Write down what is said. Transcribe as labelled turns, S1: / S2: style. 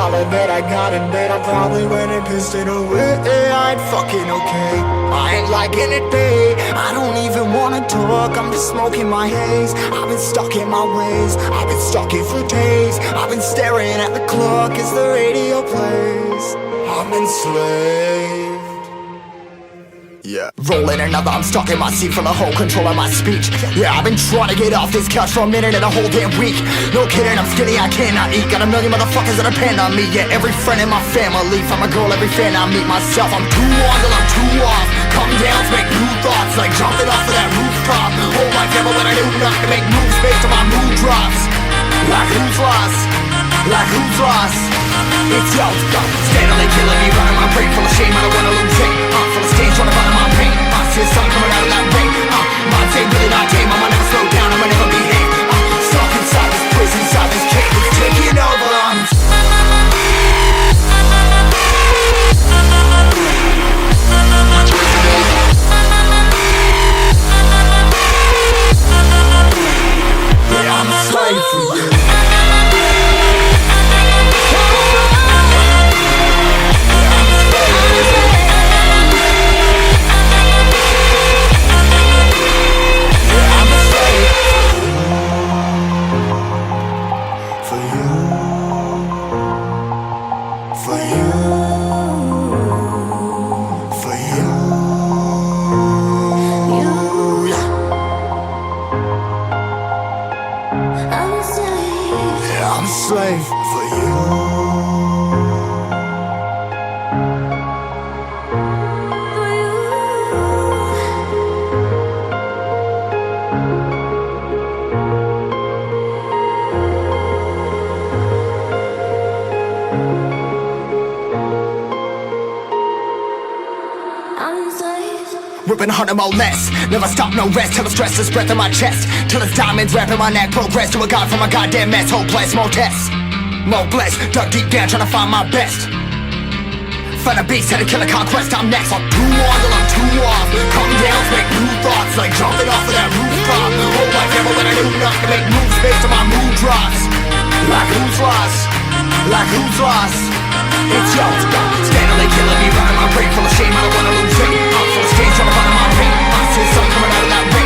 S1: wallet that I got in bed, I probably went and pissed it away. I ain't fucking okay, I ain't liking it, babe. I don't even wanna talk, I'm just smoking my haze. I've been stuck in my ways, I've been stuck here for days. I've been staring at the clock as the radio plays. I'm enslaved. Yeah. Rolling another, I'm stuck in my seat, full of whole control of my speech. Yeah, I've been trying to get off this couch for a minute and a whole damn week. No kidding, I'm skinny, I cannot eat. Got a million motherfuckers that depend on me. Yeah, every friend in my family, from a girl, every fan I meet myself. I'm too on till I'm too off. Come down to make new thoughts, like jumping off of that rooftop. Hold my camera when I do not to make moves based on my mood drops. Like who's lost? Like who's lost? It's yo, steadily killing me, running my brain full of shame. I don't wanna lose it. Full of stage, trying to find my pain. I see the sun coming out of that rain. My day really not tame. I'ma never slow down. I'ma never behave. Stuck inside this prison, inside this cage. It's taking over. Yeah, I'm a slave for you. I'm a slave for you. Ripping harder, more less. Never stop, no rest. Till the stress is breath in my chest. Till it's diamonds wrapping my neck. Progress to a god from a goddamn mess. Hopeless, more tests. More blessed. Dug deep down trying to find my best. Find a beast, had to kill a conquest. I'm next. I'm too on till I'm too off. Come down to make new thoughts, like jumping off of that rooftop. Hold my camera when I do not to make moves based on my mood drops. Like who's lost? Like who's lost? It's yo, steadily killing me, running my brain full of shame. I don't wanna lose it. I'm full of stage, trying to find my pain. I see the sun coming out of that rain.